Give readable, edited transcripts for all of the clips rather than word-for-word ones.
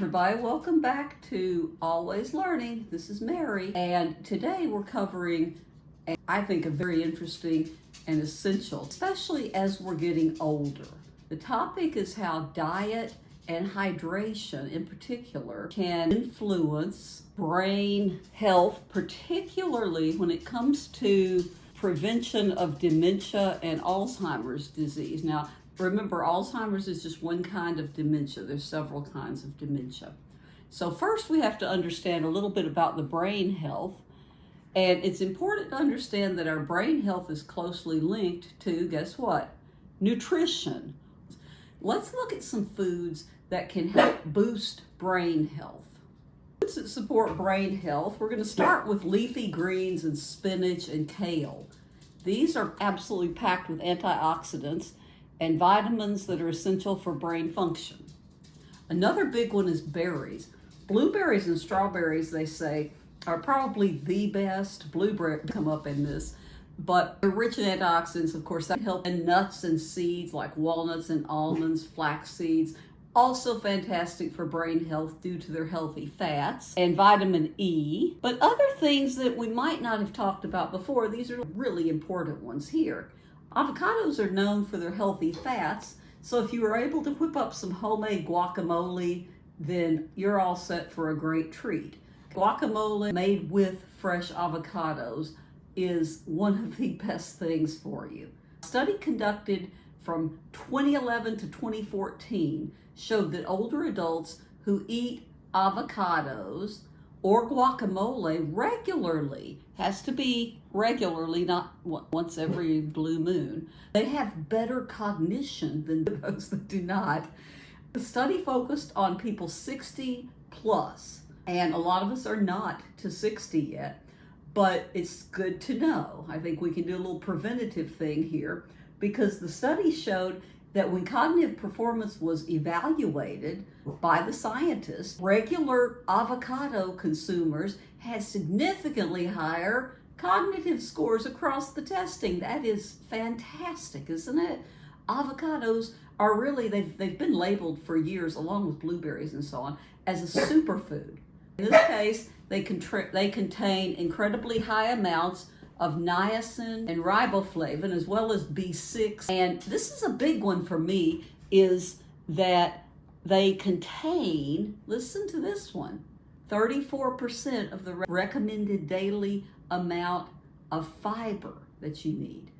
everybody, welcome back to Always Learning. This is Mary, and today we're covering, I think, a very interesting and essential, especially as we're getting older. The topic is how diet and hydration in particular can influence brain health, particularly when it comes to prevention of dementia and Alzheimer's disease. Now, remember, Alzheimer's is just one kind of dementia. There's several kinds of dementia. So first we have to understand a little bit about the brain health. And it's important to understand that our brain health is closely linked to, guess what? Nutrition. Let's look at some foods that can help boost brain health. Foods that support brain health, we're going to start with leafy greens and spinach and kale. These are absolutely packed with antioxidants and vitamins that are essential for brain function. Another big one is berries. Blueberries and strawberries, they say, are probably the best. Blueberries come up in this, but they're rich in antioxidants, of course, that help. And nuts and seeds like walnuts and almonds, flax seeds, also fantastic for brain health due to their healthy fats and vitamin E. But other things that we might not have talked about before, these are really important ones here. Avocados are known for their healthy fats, so if you were able to whip up some homemade guacamole, then you're all set for a great treat. Guacamole made with fresh avocados is one of the best things for you. A study conducted from 2011 to 2014 showed that older adults who eat avocados or guacamole regularly, has to be regularly, not once every blue moon, they have better cognition than those that do not. The study focused on people 60 plus, and a lot of us are not to 60 yet, but it's good to know. I think we can do a little preventative thing here, because the study showed that when cognitive performance was evaluated by the scientists, regular avocado consumers had significantly higher cognitive scores across the testing. That is fantastic, isn't it? Avocados are really, they've been labeled for years, along with blueberries and so on, as a superfood. In this case, they contain incredibly high amounts of niacin and riboflavin, as well as B6. And this is a big one for me, is that they contain, listen to this one, 34% of the recommended daily amount of fiber that you need.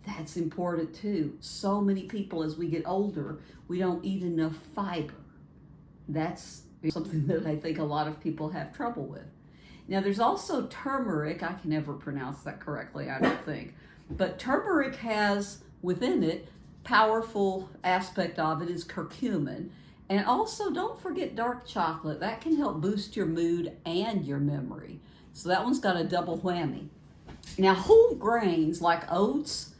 That's important too. So many people, as we get older, we don't eat enough fiber. That's something that I think a lot of people have trouble with. Now, there's also turmeric. I can never pronounce that correctly, I don't think. But turmeric has within it, powerful aspect of it is curcumin. And also, don't forget dark chocolate. That can help boost your mood and your memory. So that one's got a double whammy. Now, whole grains like oats,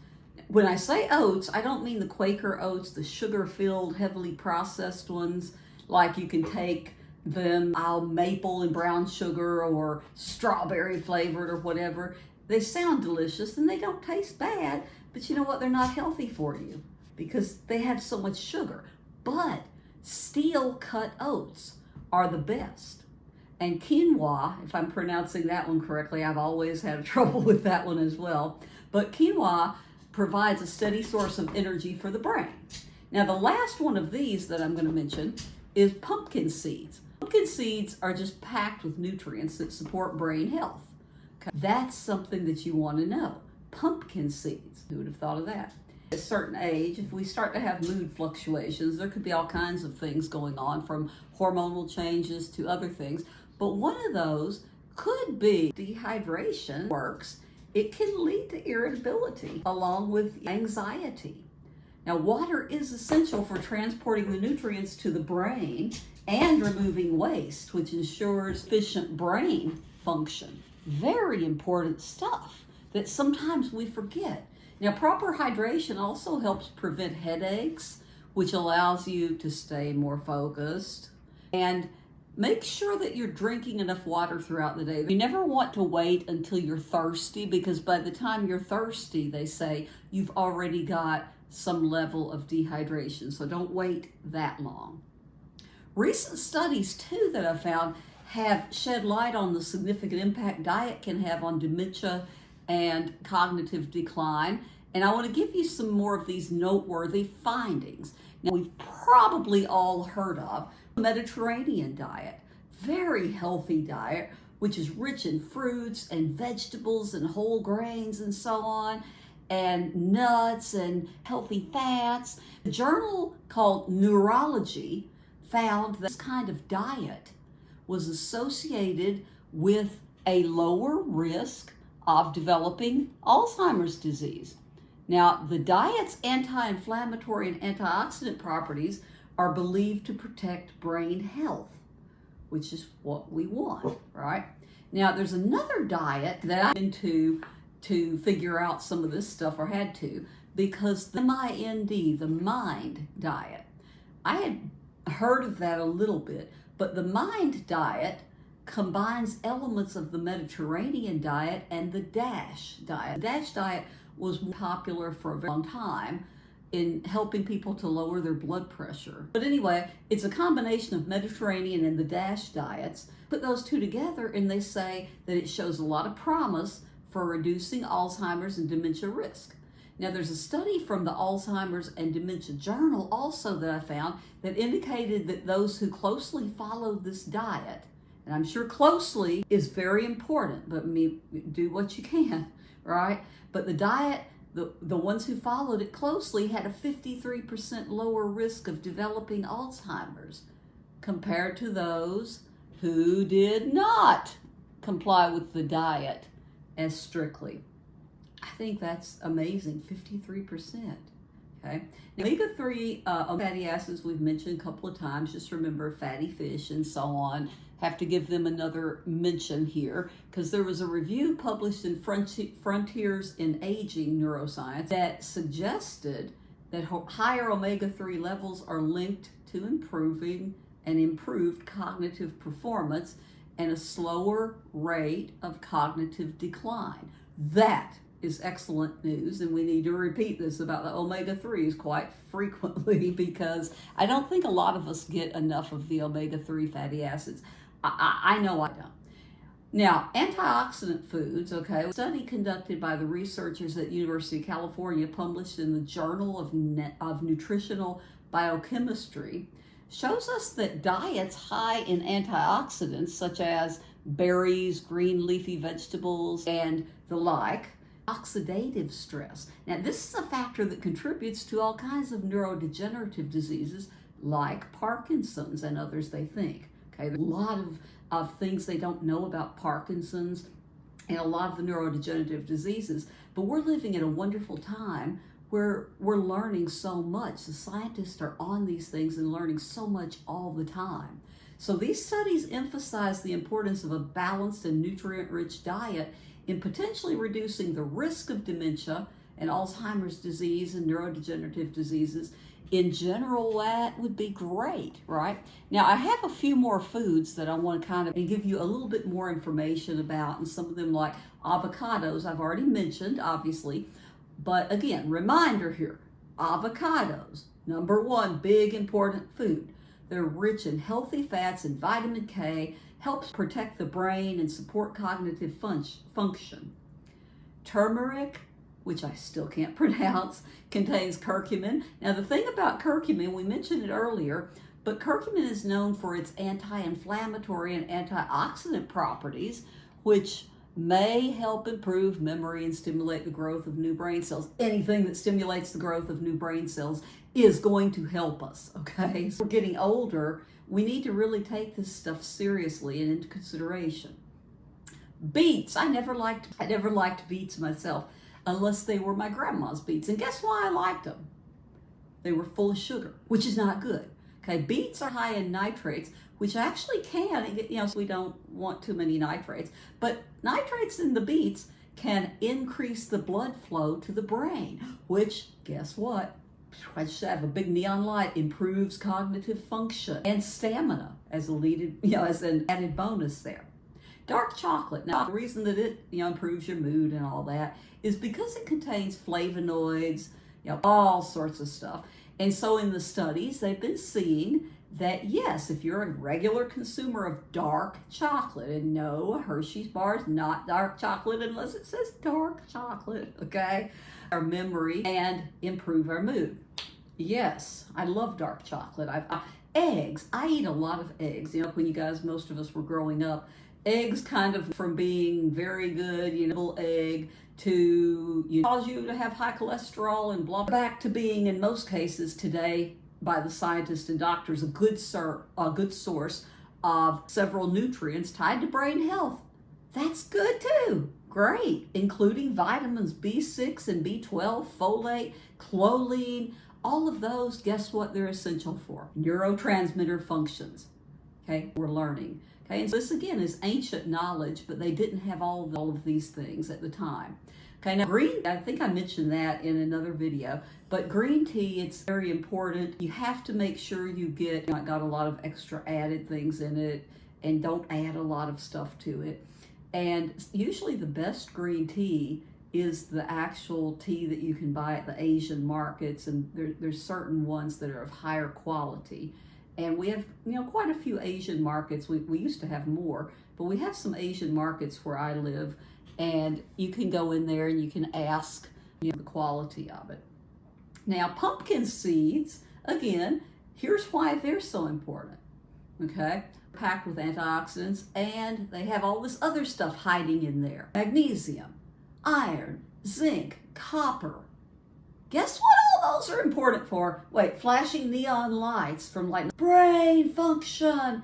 when I say oats, I don't mean the Quaker oats, the sugar-filled, heavily processed ones, like you can take them maple and brown sugar or strawberry flavored or whatever. They sound delicious and they don't taste bad, but you know what? They're not healthy for you because they have so much sugar. But steel cut oats are the best. And quinoa, if I'm pronouncing that one correctly, I've always had trouble with that one as well. But quinoa provides a steady source of energy for the brain. Now, the last one of these that I'm going to mention is pumpkin seeds. Pumpkin seeds are just packed with nutrients that support brain health. Okay. That's something that you want to know. Pumpkin seeds, who would have thought of that? At a certain age, if we start to have mood fluctuations, there could be all kinds of things going on, from hormonal changes to other things. But one of those could be dehydration. Works. It can lead to irritability along with anxiety. Now, water is essential for transporting the nutrients to the brain and removing waste, which ensures efficient brain function. Very important stuff that sometimes we forget. Now, proper hydration also helps prevent headaches, which allows you to stay more focused. And make sure that you're drinking enough water throughout the day. You never want to wait until you're thirsty, because by the time you're thirsty, they say, you've already got some level of dehydration. So don't wait that long. Recent studies, too, that I found have shed light on the significant impact diet can have on dementia and cognitive decline. And I want to give you some more of these noteworthy findings. Now, we've probably all heard of the Mediterranean diet, very healthy diet, which is rich in fruits and vegetables and whole grains and so on, and nuts and healthy fats. A journal called Neurology found that this kind of diet was associated with a lower risk of developing Alzheimer's disease. Now, the diet's anti-inflammatory and antioxidant properties are believed to protect brain health, which is what we want, right? Now, there's another diet that I'm into to figure out some of this stuff, or had to, because the MIND, the MIND diet, I had heard of that a little bit, but the MIND diet combines elements of the Mediterranean diet and the DASH diet. The DASH diet was popular for a very long time in helping people to lower their blood pressure. But anyway, it's a combination of Mediterranean and the DASH diets. Put those two together and they say that it shows a lot of promise for reducing Alzheimer's and dementia risk. Now, there's a study from the Alzheimer's and Dementia Journal also that I found that indicated that those who closely followed this diet, and I'm sure closely is very important, but do what you can, right? But the diet, the ones who followed it closely had a 53% lower risk of developing Alzheimer's compared to those who did not comply with the diet as strictly. I think that's amazing, 53%. Okay. Now, omega-3 fatty acids we've mentioned a couple of times. Just remember fatty fish and so on. Have to give them another mention here because there was a review published in Frontiers in Aging Neuroscience that suggested that higher omega-3 levels are linked to improving and improved cognitive performance and a slower rate of cognitive decline. That is excellent news, and we need to repeat this about the omega-3s quite frequently because I don't think a lot of us get enough of the omega-3 fatty acids. I know I don't. Now, antioxidant foods, okay, a study conducted by the researchers at University of California published in the Journal of Nutritional Biochemistry shows us that diets high in antioxidants such as berries, green leafy vegetables, and the like, oxidative stress. Now, this is a factor that contributes to all kinds of neurodegenerative diseases like Parkinson's and others, they think. Okay, there's a lot of things they don't know about Parkinson's and a lot of the neurodegenerative diseases, but we're living in a wonderful time where we're learning so much. The scientists are on these things and learning so much all the time. So these studies emphasize the importance of a balanced and nutrient-rich diet in potentially reducing the risk of dementia and Alzheimer's disease and neurodegenerative diseases. In general, that would be great, right? Now, I have a few more foods that I want to kind of give you a little bit more information about, and some of them like avocados, I've already mentioned, obviously. But again, reminder here, avocados, number one, big important food. They're rich in healthy fats and vitamin K, helps protect the brain and support cognitive function. Turmeric, which I still can't pronounce, contains curcumin. Now, the thing about curcumin, we mentioned it earlier, but curcumin is known for its anti-inflammatory and antioxidant properties, which may help improve memory and stimulate the growth of new brain cells. Anything that stimulates the growth of new brain cells is going to help us, okay? So we're getting older. We need to really take this stuff seriously and into consideration. Beets. I never liked beets myself, unless they were my grandma's beets. And guess why I liked them? They were full of sugar, which is not good. Okay, beets are high in nitrates, which actually can, so we don't want too many nitrates, but nitrates in the beets can increase the blood flow to the brain, which, guess what? I should have a big neon light, improves cognitive function and stamina as an added bonus there. Dark chocolate. Now, the reason that it improves your mood and all that is because it contains flavonoids, all sorts of stuff. And so in the studies, they've been seeing that yes, if you're a regular consumer of dark chocolate, and no, a Hershey's bar is not dark chocolate unless it says dark chocolate, okay? Our memory and improve our mood. Yes, I love dark chocolate. Eggs, I eat a lot of eggs. You know, when you guys, most of us were growing up, eggs kind of from being very good, you know, egg to cause you to have high cholesterol and blah, back to being, in most cases today, by the scientists and doctors, a good source of several nutrients tied to brain health. That's good too. Great, including vitamins B6 and B12, folate, choline, all of those, guess what they're essential for? Neurotransmitter functions. Okay, we're learning. Okay, and so this again is ancient knowledge, but they didn't have all of these things at the time. Okay, now green, I think I mentioned that in another video, but green tea, it's very important. You have to make sure you get, you know, got a lot of extra added things in it, and don't add a lot of stuff to it. And usually the best green tea is the actual tea that you can buy at the Asian markets, and there's certain ones that are of higher quality. And we have, you know, quite a few Asian markets. We used to have more, but we have some Asian markets where I live, and you can go in there and you can ask, you know, the quality of it. Now, pumpkin seeds, again, here's why they're so important, okay? Packed with antioxidants, and they have all this other stuff hiding in there. Magnesium, iron, zinc, copper. Guess what all those are important for? Wait, flashing neon lights from like brain function.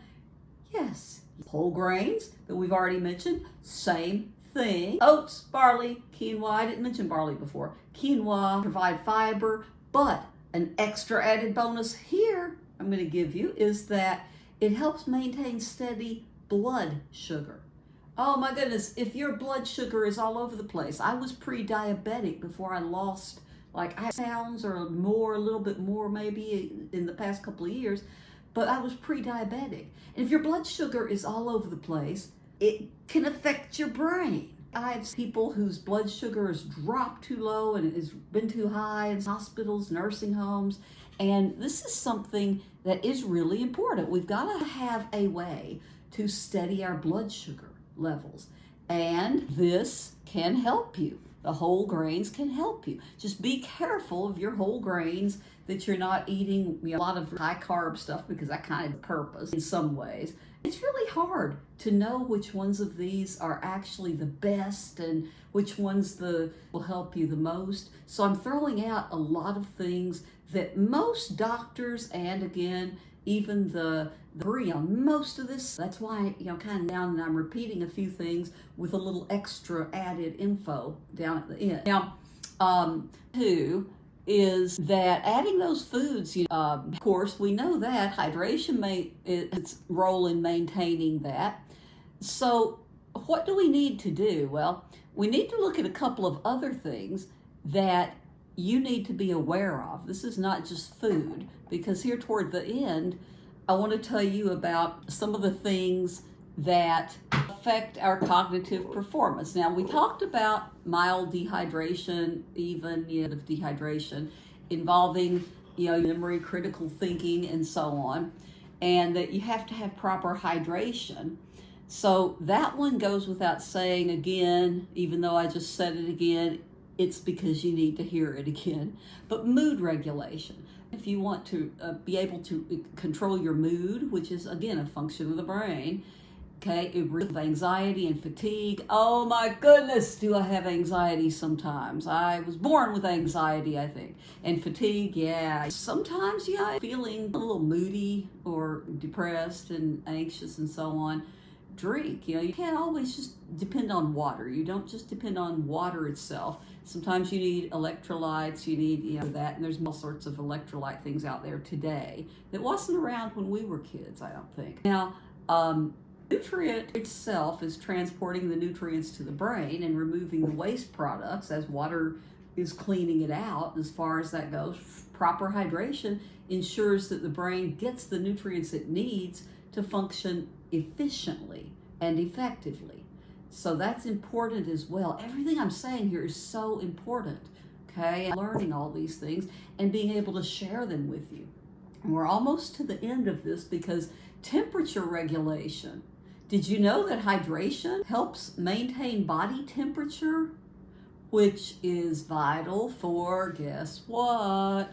Yes, whole grains that we've already mentioned, same thing. Oats, barley, quinoa. I didn't mention barley before. Quinoa provide fiber, but an extra added bonus here I'm going to give you is that it helps maintain steady blood sugar. Oh my goodness, if your blood sugar is all over the place. I was pre-diabetic before I lost like pounds or more, a little bit more maybe in the past couple of years, but I was pre-diabetic. And if your blood sugar is all over the place, it can affect your brain. I have people whose blood sugar has dropped too low and it has been too high in hospitals, nursing homes, and this is something that is really important. We've got to have a way to steady our blood sugar levels, and this can help you. The whole grains can help you. Just be careful of your whole grains, that you're not eating, you know, a lot of high carb stuff, because that kind of purpose in some ways. It's really hard to know which ones of these are actually the best and which ones will help you the most. So I'm throwing out a lot of things that most doctors, and again, even the agree on most of this. That's why, you know, kind of down, and I'm repeating a few things with a little extra added info down at the end. Now, two is that adding those foods, you know, of course, we know that hydration its role in maintaining that. So what do we need to do? Well, we need to look at a couple of other things that you need to be aware of. This is not just food, because here toward the end, I want to tell you about some of the things that affect our cognitive performance. Now, we talked about mild dehydration, even, you know, dehydration involving, you know, memory, critical thinking, and so on, and that you have to have proper hydration. So that one goes without saying again, even though I just said it again, it's because you need to hear it again. But mood regulation. If you want to be able to control your mood, which is, again, a function of the brain, okay, with anxiety and fatigue. Oh my goodness, do I have anxiety sometimes. I was born with anxiety, I think. And fatigue, yeah. Sometimes, yeah, I'm feeling a little moody or depressed and anxious and so on. Drink, you know, you can't always just depend on water. You don't just depend on water itself. Sometimes you need electrolytes, you need, you know, that, and there's all sorts of electrolyte things out there today that wasn't around when we were kids, I don't think. Now, nutrient itself is transporting the nutrients to the brain and removing the waste products as water is cleaning it out. As far as that goes, proper hydration ensures that the brain gets the nutrients it needs to function efficiently and effectively. So that's important as well. Everything I'm saying here is so important, okay? Learning all these things and being able to share them with you. And we're almost to the end of this because temperature regulation. Did you know that hydration helps maintain body temperature, which is vital for, guess what?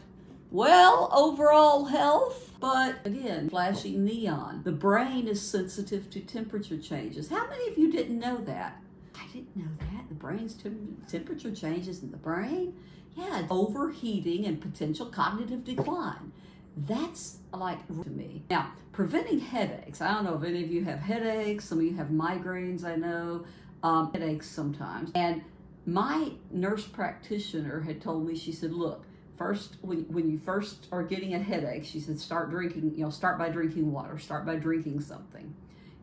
Well, overall health, but again, flashing neon. The brain is sensitive to temperature changes. How many of you didn't know that? I didn't know that. The brain's temperature changes in the brain? Yeah, overheating and potential cognitive decline. That's like to me. Now, preventing headaches. I don't know if any of you have headaches. Some of you have migraines, I know. Headaches sometimes. And my nurse practitioner had told me, she said, look, first, when you first are getting a headache, she said, start by drinking water, start by drinking something,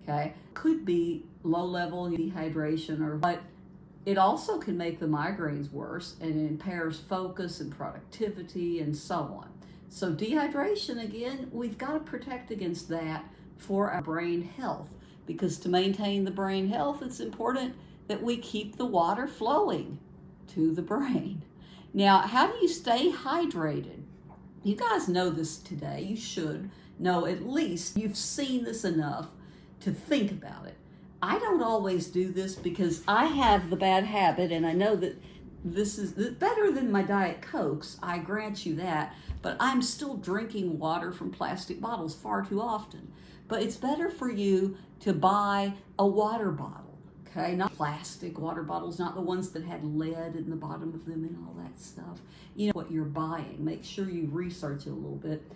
okay? Could be low level dehydration but it also can make the migraines worse, and it impairs focus and productivity and so on. So dehydration, again, we've got to protect against that for our brain health, because to maintain the brain health, it's important that we keep the water flowing to the brain. Now, how do you stay hydrated? You guys know this today. You should know, at least you've seen this enough to think about it. I don't always do this because I have the bad habit, and I know that this is better than my Diet Cokes, I grant you that, but I'm still drinking water from plastic bottles far too often. But it's better for you to buy a water bottle, okay? Not plastic water bottles, not the ones that had lead in the bottom of them and all that stuff. You know what you're buying. Make sure you research it a little bit.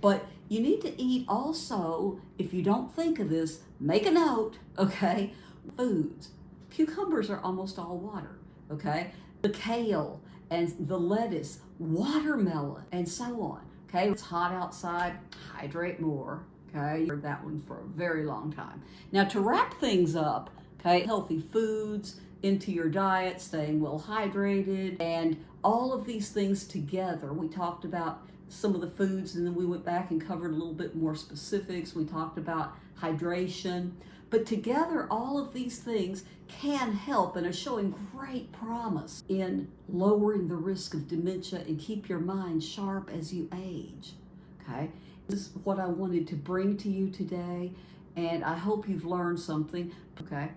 But you need to eat also, if you don't think of this, make a note, okay? Foods. Cucumbers are almost all water, okay? The kale and the lettuce, watermelon, and so on, okay? It's hot outside, hydrate more, okay? You've heard that one for a very long time. Now, to wrap things up, okay, healthy foods into your diet, staying well hydrated, and all of these things together. We talked about some of the foods, and then we went back and covered a little bit more specifics. We talked about hydration, but together all of these things can help and are showing great promise in lowering the risk of dementia and keep your mind sharp as you age, okay? This is what I wanted to bring to you today, and I hope you've learned something, okay?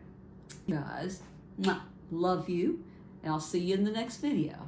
Guys, love you, and I'll see you in the next video.